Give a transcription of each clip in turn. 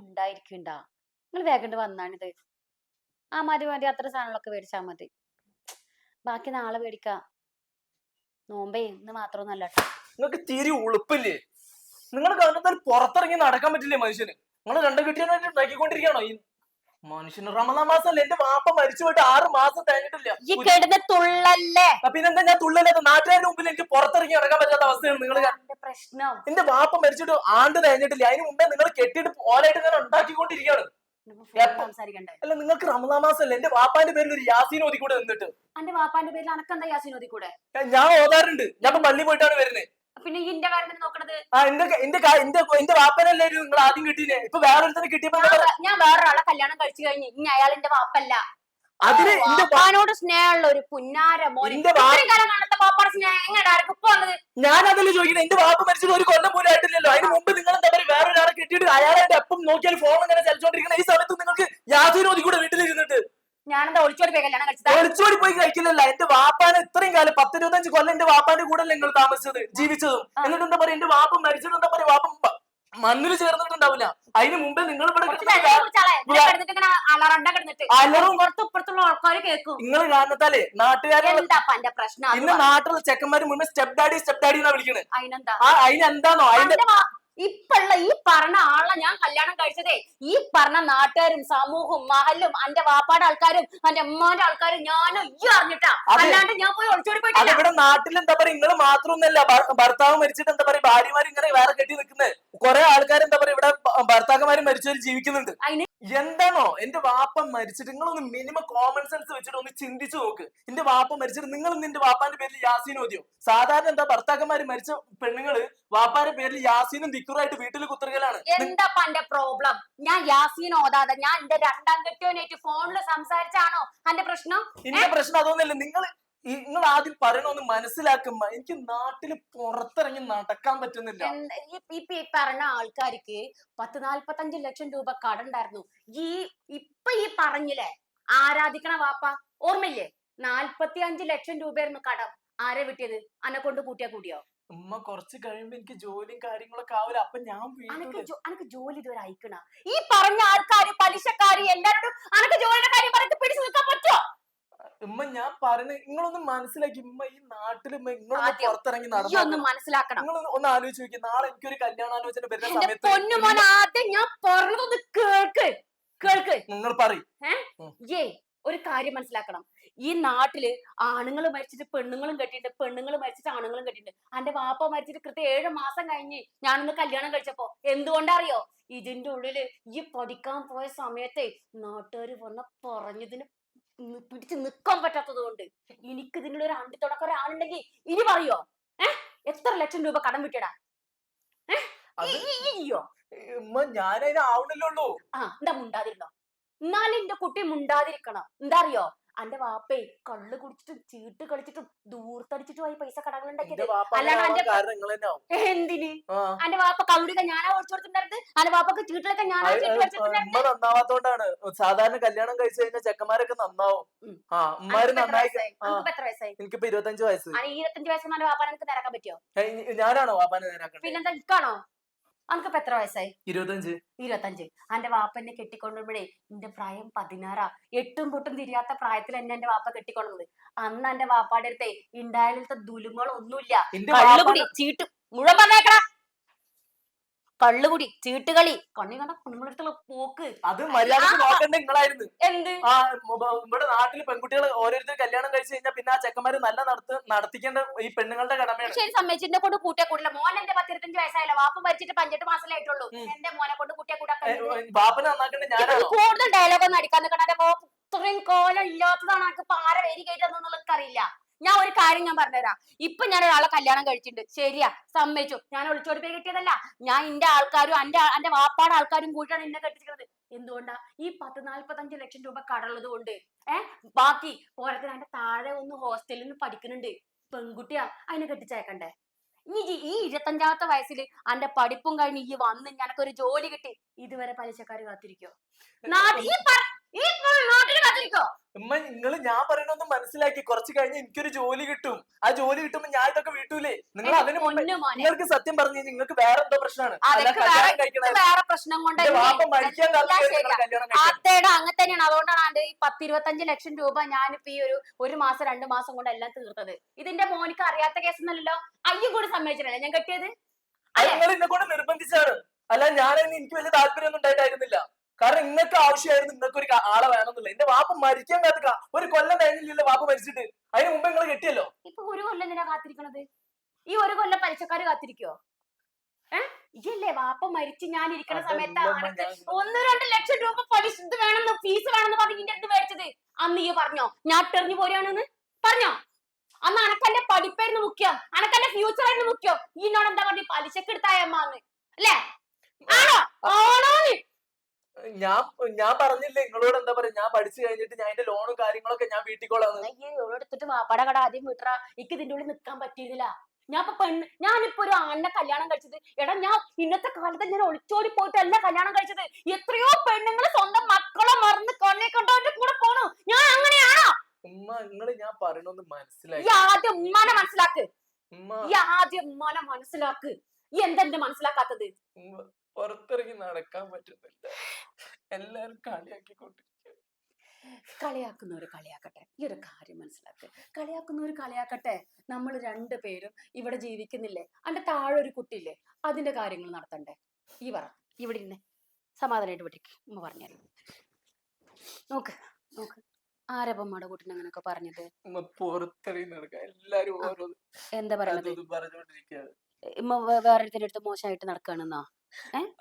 ഉണ്ടായിരിക്കണ്ട. നിങ്ങൾ വേഗം വന്നാണിത്. ആ മതി മതി, അത്ര സാധനങ്ങളൊക്കെ മേടിച്ചാ മതി. ബാക്കി നാളെ മേടിക്കാ. നോമ്പേ ഇന്ന് മാത്രമൊന്നല്ല. നിങ്ങൾക്ക് തിരി ഉളുപ്പില്ലേ? നിങ്ങൾ കാരണത്താൽ പുറത്തിറങ്ങി നടക്കാൻ പറ്റില്ലേ മനുഷ്യന്? നിങ്ങൾ രണ്ടു കിട്ടിയാൽ ഉണ്ടാക്കിക്കൊണ്ടിരിക്കണോ ഈ മനുഷ്യന്? റമദാൻ മാസമല്ലേ? എന്റെ വാപ്പ മരിച്ചു പോയിട്ട് 6 മാസം കഴിഞ്ഞിട്ടില്ല. ഈ കേടുന്ന തുള്ളല്ലേ? പിന്നെന്താ ഞാൻ തുള്ളല്ലാത്ത? നാട്ടുകാരുടെ മുമ്പിൽ എനിക്ക് പുറത്തിറങ്ങി നടക്കാൻ പറ്റാത്ത അവസ്ഥയാണ് നിങ്ങൾ. പ്രശ്നം എന്റെ വാപ്പ മരിച്ചിട്ട് ആണ്ട് കഴിഞ്ഞിട്ടില്ല. അതിന് മുമ്പേ നിങ്ങൾ കെട്ടിയിട്ട് ഓലായിട്ട് ഞാൻ ഉണ്ടാക്കിക്കൊണ്ടിരിക്കുകയാണ്. അല്ല, നിങ്ങൾക്ക് റമദാൻ മാസമല്ലേ? എന്റെ വാപ്പാന്റെ പേരിൽ ഒരു യാസീൻ ഓതിക്കൂടെ നിന്നിട്ട്? എന്റെ വാപ്പാന്റെ പേരിൽ അനക്കെന്താ യാസീൻ ഓതിക്കൂടെ? ഞാൻ ഓതാറുണ്ട്. ഞാൻ ഇപ്പൊ പള്ളി പോയിട്ടാണ് വരുന്നത്. പിന്നെ ഇന്റെ കാര്യം നോക്കണത്? എന്റെ വാപ്പനല്ലേ നിങ്ങൾ ആദ്യം കിട്ടീനെ? ഇപ്പൊ വേറൊരുത്തനെ കിട്ടിയപ്പോ ഞാൻ വേറൊരാളെ കല്യാണം കഴിച്ചു കഴിഞ്ഞ് ഇനി അയാൾ എന്റെ വാപ്പല്ല. അതിന് വാപ്പാനോട് സ്നേഹമുള്ള ഒരു പുന്നാര മോനെ വാപ്പാടെ സ്നേഹം എങ്ങനെ ഇപ്പൊ വന്നത്? ഞാൻ അതല്ലേ ചോദിക്കുന്നത്. എന്റെ വാപ്പ മരിച്ചിട്ട് ഒരു കൊല്ലം പോലും ആയിട്ടില്ലല്ലോ. അതിന് മുമ്പ് നിങ്ങൾ എന്താ പറയുക വേറൊരാളെ കിട്ടിയിട്ട് അയാളായിട്ട് എപ്പം നോക്കിയാൽ ഫോൺ ഇങ്ങനെ ചലിച്ചോണ്ടിരിക്കുന്ന ഈ സമയത്ത് നിങ്ങൾക്ക് യാതൊരു ഓതി കൂടെ വീട്ടിലിരുന്നിട്ട് ഞാനെന്താ ഒളിച്ചോടി പോയി കല്യാണം കഴിച്ചത്? ഒളിച്ചോടി പോയി കഴിക്കില്ലല്ല. എന്റെ വാപ്പാനെ ഇത്രയും കാലം 10-25 കൊല്ലം എന്റെ വാപ്പാന്റെ കൂടെ നിങ്ങൾ താമസിച്ചത് ജീവിച്ചതും. എന്നിട്ട് എന്താ പറയാ, എന്റെ വാപ്പ മരിച്ചത് എന്താ പറയാ, വാപ്പ മണ്ണിൽ ചേർന്നിട്ടുണ്ടാവില്ല. അതിന് മുമ്പേ നിങ്ങൾ ഇവിടെ നിങ്ങൾ കാരണത്താലേ നാട്ടുകാരെ ഇന്ന് നാട്ടിലുള്ള ചെക്കന്മാര് മുന്നേ സ്റ്റെപ്പ് ഡാഡി എന്നാ വിളിക്കണേ. അതിനെന്താണോ അതിന്റെ ഇപ്പള്ള ഈ പറഞ്ഞ ആളെ ഞാൻ കല്യാണം കഴിച്ചതേ ഈ പറഞ്ഞ നാട്ടുകാരും സമൂഹവും മഹലും എന്റെ വാപ്പാടെ ആൾക്കാരും എന്റെ ഉമ്മാന്റെ ആൾക്കാരും ഞാനും ഈ അറിഞ്ഞിട്ടാ. അല്ലാണ്ട് ഞാൻ പോയി ഒളിച്ചോടി പോയിട്ടില്ല. ഇവിടെ നാട്ടിൽ എന്താ പറയാ, നിങ്ങൾ മാത്രമൊന്നല്ല ഭർത്താവ് മരിച്ചിട്ട് എന്താ പറയാ ഭാര്യമാർ ഇങ്ങനെ വേറെ കെട്ടി നിൽക്കുന്നത് കുറെ ആൾക്കാർ എന്താ പറയാ ഇവിടെ ഭർത്താക്കന്മാരും മരിച്ചവർ ജീവിക്കുന്നുണ്ട്. എന്താണോ എന്റെ വാപ്പ മരിച്ചിട്ട് നിങ്ങളൊന്ന് മിനിമം കോമൺ സെൻസ് വെച്ചിട്ട് ഒന്ന് ചിന്തിച്ചു നോക്ക്. എന്റെ വാപ്പ മരിച്ചിട്ട് നിങ്ങൾ നിന്റെ വാപ്പാന്റെ പേരിൽ യാസീൻ ഓതിയോ? സാധാരണ എന്താ ഭർത്താക്കന്മാര് മരിച്ച പെണ്ണുങ്ങള് വാപ്പാന്റെ പേരിൽ യാസീനും ദിക്റുമായിട്ട് വീട്ടിൽ കുത്തിരിക്കലാണ്. എന്താ എന്റെ പ്രോബ്ലം? ഞാൻ യാസീൻ ഓതാതെ ഞാൻ എന്റെ രണ്ടാം കെട്ടിയോനായിട്ട് ഫോണിൽ സംസാരിച്ചാണോ എന്റെ പ്രശ്നം? എന്റെ പ്രശ്നം അതൊന്നുമില്ല. നിങ്ങൾ ആദ്യം പറയണൊന്ന് മനസ്സിലാക്കുമ്പോ എനിക്ക് നാട്ടില് പുറത്തിറങ്ങി നടക്കാൻ പറ്റുന്നില്ല. ഇപ്പൊ ഈ പറഞ്ഞ ആൾക്കാർക്ക് 40-45 ലക്ഷം രൂപ കടണ്ടായിരുന്നു. ഇപ്പൊ ഈ പറഞ്ഞില്ലേ ആരാധിക്കണ വാപ്പ ഓർമ്മയില്ലേ? 45 ലക്ഷം രൂപയായിരുന്നു കടം. ആരെ വിട്ടിയത്? അന്നെ കൊണ്ട് കൂട്ടിയോ? ഉമ്മ കുറച്ച് കഴിയുമ്പോ എനിക്ക് ജോലിയും കാര്യങ്ങളൊക്കെ ആവില്ല. അപ്പൊ ഞാൻ അനക്ക് ജോലി ഇതുവരെ അയക്കണ ഈ പറഞ്ഞ ആൾക്കാര് പലിശക്കാര് എല്ലാരോടും അനക്ക് ജോലിയുടെ കാര്യം പറഞ്ഞ് പിടിച്ചു നിൽക്കാൻ പറ്റുമോ? ഉമ്മ ഞാൻ പറഞ്ഞ നിങ്ങളൊന്ന് മനസ്സിലാക്കി. ഉമ്മ ഈ നാട്ടില് പുറത്തിറങ്ങി നടന്നു മനസ്സിലാക്കണം. നിങ്ങൾ ഒന്ന് ആലോചിച്ച് നോക്കി. നാളെ എനിക്കൊരു കല്യാണാലോചന വരുന്ന സമയത്ത് പൊന്നുമോൻ ആദ്യം ഞാൻ പറഞ്ഞത് കേൾക്ക്. നിങ്ങൾ പറയും. ഒരു കാര്യം മനസ്സിലാക്കണം. ഈ നാട്ടില് ആണുങ്ങൾ മരിച്ചിട്ട് പെണ്ണുങ്ങളും കെട്ടിയിട്ട് പെണ്ണുങ്ങൾ മരിച്ചിട്ട് ആണുങ്ങളും കെട്ടിയിട്ട് എന്റെ വാപ്പ മരിച്ചിട്ട് കൃത്യം 7 മാസം കഴിഞ്ഞ് ഞാനൊന്ന് കല്യാണം കഴിച്ചപ്പോ എന്തുകൊണ്ടറിയോ? ഇതിന്റെ ഉള്ളില് ഈ പഠിക്കാൻ പോയ സമയത്തെ നാട്ടുകാര് വന്ന പറഞ്ഞതിന് പിടിച്ച് നിക്കാൻ പറ്റാത്തത് കൊണ്ട് എനിക്ക് ഇതിനുള്ള ഒരു അണ്ടി തുടക്കം ഒരാളുണ്ടെങ്കിൽ ഇനി പറയോ എത്ര ലക്ഷം രൂപ കടം വിട്ടടാ? ഞാനതിനാവണല്ലോ. എന്താ മുണ്ടാതിരുന്നോ? എന്നാലും എന്റെ കുട്ടി മുണ്ടാതിരിക്കണം. എന്താ അറിയോ? എന്റെ വാപ്പേ കള്ള് കുടിച്ചിട്ടും ചീട്ട് കളിച്ചിട്ടും ദൂർത്തടിച്ചിട്ടും ആയി പൈസ കടങ്ങളുണ്ടാക്കിയത്. എന്തിന്? എന്റെ വാപ്പ കള്ളുടിക്കാൻ ഞാനാ ഒഴിച്ചു കൊടുത്തിട്ടുണ്ടായിരുന്നത്. എന്റെ വാപ്പക്ക് ചീട്ടിലൊക്കെ ഞാനാ ചീട്ട് കളിച്ചിട്ടുണ്ടായിരുന്നത്. നന്നാവാത്തോണ്ടാണ്. സാധാരണ കല്യാണം കഴിച്ചു കഴിഞ്ഞാൽ ചെക്കന്മാരൊക്കെ നന്നാവും. എനിക്കിപ്പോ 25 വയസ്സ്. 25 വയസ്സ് എന്റെ വാപ്പാനെ എനിക്ക് നിരക്കാൻ പറ്റിയോ? ഞാനാണോ വാപ്പാനെ നിരക്കാൻ? പിന്നെന്താ ഇക്കാണോ? അനക്കിപ്പോ എത്ര വയസ്സായി? 25. എന്റെ വാപ്പ എന്നെ കെട്ടിക്കൊണ്ടുമ്പോഴേ എന്റെ പ്രായം 16. എട്ടും പൊട്ടും തിരിയാത്ത പ്രായത്തിൽ എന്റെ വാപ്പ കെട്ടിക്കൊണ്ടത്. അന്ന് എന്റെ വാപ്പാടെ അടുത്തേ ഉണ്ടായാലത്തെ ദുലുങ്ങളൊന്നുമില്ല. കള്ളുകുടി ചീട്ട് മുഴുവൻ പറഞ്ഞേക്കടാ. കള്ളുകുടി ചീട്ടുകളി കണ്ണി കണ്ട കുടുംബത്തുള്ള പോക്ക് അത് മര്യാദക്ക് നോക്കണ്ട നിങ്ങളായിരുന്നു. എന്ത് ഇവിടെ നാട്ടിൽ പെൺകുട്ടികൾ ഓരോരുത്തർ കല്യാണം കഴിച്ചു കഴിഞ്ഞാൽ പിന്നെ ആ ചെക്കന്മാര് നല്ല നടത്തിക്കേണ്ട ഈ പെണ്ണുങ്ങളുടെ കടമയാണ്. ശരി സമ്മതിച്ചിന്റെ കൊണ്ട് കൂട്ടിയാ കൂടില്ല. മോൻ എന്റെ 10-25 വയസ്സായല്ലോ. വാപ്പ മരിച്ചിട്ട് 5-8 മാസമേ ആയിട്ടുള്ളൂ. എന്റെ മോനെ കൊണ്ട് കൂട്ടിയാ കൂടാ. ബാപ്പനെ നന്നാക്കണ്ട ഞാനാണ്. കൂടുതൽ ഡയലോഗ് ഒന്നും അടിക്കാൻ നിൽക്കണ. ഇത്രയും കോലം ഇല്ലാത്തതാണ് എനിക്ക് പാര വേരി കയറ്റൊന്നും അറിയില്ല. ഞാൻ ഒരു കാര്യം ഞാൻ പറഞ്ഞുതരാം. ഇപ്പൊ ഞാൻ ഒരാളെ കല്യാണം കഴിച്ചിട്ടുണ്ട്. ശരിയാ, സമ്മതിച്ചു. ഞാൻ ഒളിച്ചോടി പോയി കെട്ടിയതല്ല. ഞാൻ എന്റെ ആൾക്കാരും എന്റെ വാപ്പാടെ ആൾക്കാരും കൂടിയാണ് എന്നെ കെട്ടിച്ചിരുന്നത്. എന്തുകൊണ്ടാ? ഈ 40-45 ലക്ഷം രൂപ കടമുള്ളത് കൊണ്ട്. ബാക്കി പോരത്തിന് എന്റെ താഴെ ഒന്ന് ഹോസ്റ്റലിൽ നിന്ന് പഠിക്കുന്നുണ്ട്. പെൺകുട്ടിയാ, അതിനെ കെട്ടിച്ചേക്കണ്ടേ? ഈ 25-ാമത്തെ വയസ്സിൽ എന്റെ പഠിപ്പും കഴിഞ്ഞ് ഈ വന്ന് ഞനക്കൊരു ജോലി കിട്ടി. ഇതുവരെ പലിശക്കാര് കാത്തിരിക്കോ? നാട്ടിൽ നോക്കിക്കോ. ഉമ്മ നിങ്ങള് ഞാൻ പറയണൊന്ന് മനസ്സിലാക്കി, കുറച്ച് കഴിഞ്ഞ് എനിക്കൊരു ജോലി കിട്ടും. ആ ജോലി കിട്ടുമ്പോ ഞാൻ ഇതൊക്കെ വീട്ടൂലേ. നിങ്ങൾ എന്റെ അതിന് മുമ്പ് പൊന്നു മോനെ, നിങ്ങൾക്ക് സത്യം പറഞ്ഞു കഴിഞ്ഞാൽ നിങ്ങൾക്ക് വേറെ എന്തോ പ്രശ്നമാണ്. അല്ല അതൊക്കെ കല്യാണം കഴിക്കണ വേറെ പ്രശ്നം കൊണ്ട് എന്റെ വാപ്പ മരിക്കാൻ കാലത്ത് ശരിയാ. കല്യാണം കഴിക്കണം. അതേടാ, അങ്ങനെ തന്നെയാണ്. അതുകൊണ്ടാണ് ഈ 10-25 ലക്ഷം രൂപ ഞാനിപ്പോ ഈ ഒരു മാസം 2 മാസം കൊണ്ട് എല്ലാം തീർത്തത്. ഇതിന്റെ മോനിക്ക് അറിയാത്ത കേസൊന്നല്ലല്ലോ. അയ്യും കൂടി സമ്മതിച്ചിട്ടല്ലേ ഞാൻ കെട്ടിയത്. അത് നിങ്ങൾ എന്നെ കൊണ്ട് നിർബന്ധിച്ചാണ്. അല്ല ഞാനതിന് എനിക്ക് വലിയ താല്പര്യമൊന്നും ഉണ്ടായിട്ടായിരുന്നില്ല. കാരണം നിങ്ങൾക്ക് ആവശ്യമായിരുന്നു നിങ്ങൾക്ക് ഒരു ആളെ വേണമെന്നില്ല. എന്റെ വാപ്പ മരിക്കാൻ കാത്തുക ഒരു കൊല്ലം കഴിഞ്ഞില്ലല്ലോ വാപ്പ മരിച്ചിട്ട്. അതിന് മുമ്പ് നിങ്ങൾ കെട്ടിയല്ലോ. ഇപ്പൊ ഒരു കൊല്ലം എന്തിനാ കാത്തിരിക്കണത്? ഈ ഒരു കൊല്ലം പലിശക്കാര് കാത്തിരിക്കോ? ഇല്ലേ വാപ്പ മരിച്ച് ഞാൻ ഇരിക്കുന്ന സമയത്ത് അനക്ക് 1-2 ലക്ഷം രൂപ പലിശ ഇത് വേണമെന്ന് ഫീസ് വേണമെന്ന് പറഞ്ഞ് ഇന്റെ അടുത്ത് മേടിച്ചത്. അന്ന് ഈ പറഞ്ഞോ ഞാൻ തെറിഞ്ഞു പോരാണെന്ന് പറഞ്ഞോ? അന്ന് അനക്കന്റെ പഠിപ്പായിരുന്നു മുഖ്യം, അനക്കന്റെ ഫ്യൂച്ചർ ആയിരുന്നു മുഖ്യം. ഈനോട് എന്താ പറഞ്ഞ പലിശക്ക് എടുത്തായമ്മാന്ന് അല്ലേ? ആണോ? ആണോ? ഞാൻ പറഞ്ഞില്ലേ നിങ്ങളോട്, എന്താ പറയാ, ഞാൻ പഠിച്ചു കഴിഞ്ഞിട്ട് ഞാൻ എന്റെ ലോണും കാര്യങ്ങളൊക്കെ ഞാൻ വീട്ടിക്കോളാം. എടുത്തിട്ട് വാപ്പാടെ കട ആദ്യം വിട്ടറാ. എനിക്ക് ഇതിന്റെ ഉള്ളിൽ നിൽക്കാൻ പറ്റിയിരുന്നില്ല. ഞാനിപ്പോ ഒരു ആണിനെ കല്യാണം കഴിച്ചത്. എടാ ഞാൻ ഇന്നത്തെ കാലത്ത് ഞാൻ ഒളിച്ചോടി പോയിട്ടല്ല കല്യാണം കഴിച്ചത്. എത്രയോ പെണ്ണുങ്ങൾ സ്വന്തം മക്കളെ മറന്ന് കൊന്നെ കൊണ്ടവന്റെ കൂടെ പോണു. ഞാൻ അങ്ങനെയാണോ? ഉമ്മ നിങ്ങള് ഞാൻ പറയണൊന്ന് മനസ്സിലാക്കി. ഈ ആദ്യം ഉമ്മാനെ മനസ്സിലാക്ക്. ഈ ആദ്യം ഉമ്മാനെ മനസ്സിലാക്ക്. ഈ എന്തെന്റെ മനസ്സിലാക്കാത്തത്? പുറത്തിറങ്ങി നടക്കാൻ പറ്റുന്നില്ല. എല്ലാരും കളിയാക്കിക്കൊണ്ടിരിക്കുക. കളിയാക്കുന്നവര് കളിയാക്കട്ടെ. ഈ ഒരു കാര്യം മനസ്സിലാക്ക്. കളിയാക്കുന്നവര് കളിയാക്കട്ടെ. നമ്മൾ 2 പേരും ഇവിടെ ജീവിക്കുന്നില്ലേ? അന്റെ താഴെ ഒരു കുട്ടിയില്ലേ? അതിന്റെ കാര്യങ്ങൾ നടത്തണ്ടേ? ഈ പറ, ഇവിടെ ഇരുന്നേ സമാധാനമായിട്ട് വിട്ടിക്ക്. ഉമ്മ പറഞ്ഞാൽ നോക്ക് നോക്ക്. ആരപ്പമ്മയുടെ കുട്ടീനെ അങ്ങനെയൊക്കെ പറഞ്ഞത്? പുറത്തിറങ്ങി നടക്കാൻ എല്ലാരും ഓരോ എന്താ പറയണത്? പറഞ്ഞോണ്ടിരിക്കുകയാണ്. ഉമ്മ വേറെ അടുത്ത് മോശമായിട്ട് നടക്കുകയാണെന്നോ?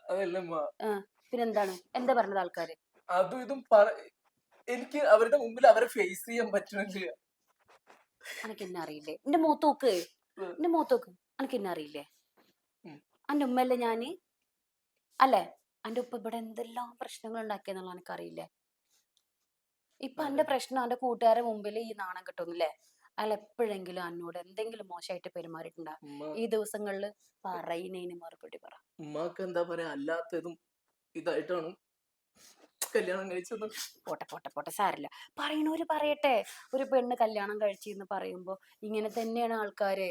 അതല്ല പിന്നെന്താണ്? എന്താ പറഞ്ഞത് ആൾക്കാര്? അതും ഇതും എനിക്ക് അവരുടെ മുമ്പിൽ അവരെ ഫേസ് ചെയ്യാൻ പറ്റുന്നില്ല. അനക്ക് എന്നെ അറിയില്ലേ? എന്റെ മൂത്തോക്ക് അനക്ക് എന്നെ അറിയില്ലേ? അന്റെ ഉമ്മല്ലേ ഞാന് അല്ലേ? അന്റെ ഉപ്പ ഇവിടെ എന്തെല്ലാം പ്രശ്നങ്ങൾ ഉണ്ടാക്കിയെന്നുള്ള എനിക്കറിയില്ലേ? ഇപ്പൊ എന്റെ പ്രശ്നം എന്റെ കൂട്ടുകാരെ മുമ്പിൽ ഈ നാണം കിട്ടുന്നില്ലേ? അയാൾ എപ്പോഴെങ്കിലും എന്നോട് എന്തെങ്കിലും മോശമായിട്ട് പെരുമാറിയിട്ടുണ്ടാ? ഈ ദിവസങ്ങളിൽ പറയുന്നതിന് മറുപടി പറ. ഉമ്മാക്ക് എന്താ പറയാ, അല്ലാത്തതും ഇതായിട്ടാണ് കല്യാണം കഴിച്ചത്. പോട്ടെ സാരില്ല. പറയണവര് പറയട്ടെ. ഒരു പെണ്ണ് കല്യാണം കഴിച്ചെന്ന് പറയുമ്പോ ഇങ്ങനെ തന്നെയാണ് ആൾക്കാര്.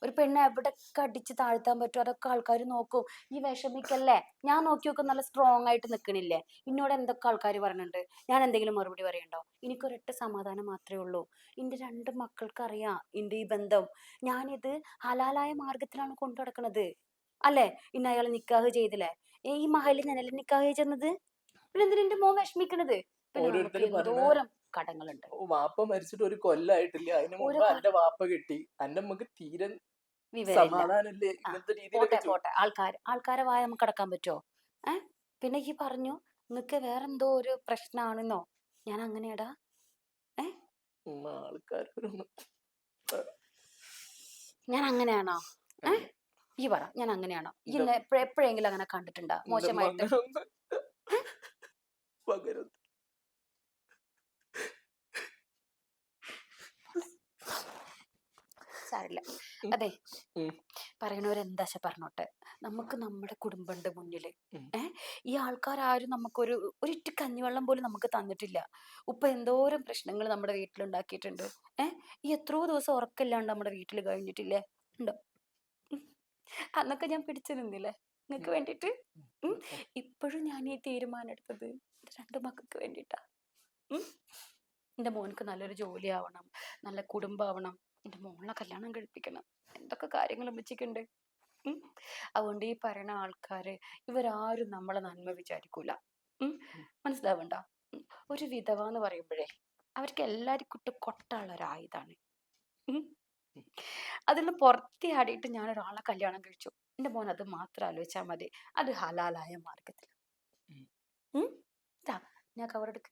ഒരു പെണ്ണ് എവിടെ അടിച്ച് താഴ്ത്താൻ പറ്റും അതൊക്കെ ആൾക്കാർ നോക്കും. ഈ വിഷമിക്കല്ലേ? ഞാൻ നോക്കി നോക്കും നല്ല സ്ട്രോങ് ആയിട്ട് നിക്കണില്ലേ? എന്നോട് എന്തൊക്കെ ആൾക്കാർ പറഞ്ഞിട്ടുണ്ട്. ഞാൻ എന്തെങ്കിലും മറുപടി പറയണ്ടോ? എനിക്കൊരൊറ്റ സമാധാനം മാത്രമേ ഉള്ളൂ. എന്റെ 2 മക്കൾക്ക് അറിയാം എന്റെ ഈ ബന്ധം. ഞാനിത് ഹലാലായ മാർഗത്തിലാണ് കൊണ്ടു നടക്കണത് അല്ലേ? ഇന്ന് അയാൾ നിക്കാഹ് ചെയ്തില്ലേ? ഈ മഹലിൽ ഞാനല്ലേ നിക്കാഹ് ചെന്നത്? പിന്നെ എന്തിനാ എന്റെ മോൻ വിഷമിക്കണത്? എന്തോരം കടങ്ങളുണ്ട്. വാപ്പ മരിച്ചിട്ട് ഒരു കൊല്ലായിട്ടില്ല. അതിന് മുമ്പ് എന്റെ വാപ്പ കിട്ടി. എന്റെ നമുക്ക് തീരെ സമാധാനല്ലേ ഇങ്ങനത്തെ രീതിയിലൊക്കെ. പോട്ടെ. ആൾക്കാരെ വായ നമുക്ക് അടക്കാൻ പറ്റുമോ? പിന്നെ ഈ പറഞ്ഞു നിങ്ങക്ക് വേറെന്തോ ഒരു പ്രശ്നമാണെന്നോ? ഞാൻ അങ്ങനെയാടാ? ഞാൻ അങ്ങനെയാണോ? ഈ പറ, ഞാൻ അങ്ങനെയാണോ? ഇന്ന് എപ്പോഴെങ്കിലും അങ്ങനെ കണ്ടിട്ടുണ്ടോ മോശമായിട്ട്? സാരില്ല. അതെ, പറയണവരെന്താ പറഞ്ഞോട്ടെ. നമുക്ക് നമ്മുടെ കുടുംബന്റെ മുന്നില് ഈ ആൾക്കാരും നമുക്കൊരു ഒരിറ്റ് കഞ്ഞിവെള്ളം പോലും നമുക്ക് തന്നിട്ടില്ല. ഉപ്പ എന്തോരം പ്രശ്നങ്ങൾ നമ്മുടെ വീട്ടിലുണ്ടാക്കിയിട്ടുണ്ട്. ഈ എത്രയോ ദിവസം ഉറക്കമില്ലാണ്ട് നമ്മുടെ വീട്ടിൽ കഴിഞ്ഞിട്ടില്ലേ? ഉണ്ടോ? അന്നൊക്കെ ഞാൻ പിടിച്ചു നിന്നില്ലേ നിങ്ങക്ക് വേണ്ടിട്ട്? ഇപ്പോഴും ഞാൻ ഈ തീരുമാനം എടുത്തത് 2 മക്കൾക്ക് വേണ്ടിട്ടാ. എന്റെ മോനക്ക് നല്ലൊരു ജോലി ആവണം, നല്ല കുടുംബാവണം, എന്റെ മോളെ കല്യാണം കഴിപ്പിക്കണം. എന്തൊക്കെ കാര്യങ്ങൾ വെച്ചിട്ടുണ്ട്. അതുകൊണ്ട് ഈ പറയുന്ന ആൾക്കാര് ഇവരാരും നമ്മളെ നന്മ വിചാരിക്കൂല. മനസ്സിലാവണ്ട? ഒരു വിധവ എന്ന് പറയുമ്പോഴേ അവർക്ക് എല്ലാവർക്കും ഇട്ട് കൊട്ടാനുള്ള ഒരു ആയുധാണ്. അതിൽ പുറത്തിയാടിയിട്ട് ഞാൻ ഒരാളെ കല്യാണം കഴിച്ചു. എന്റെ മോൻ അത് മാത്രം ആലോചിച്ചാൽ മതി. അത് ഹലാലായ മാർഗത്തിൽ. ഞാൻ കവറെടുക്ക.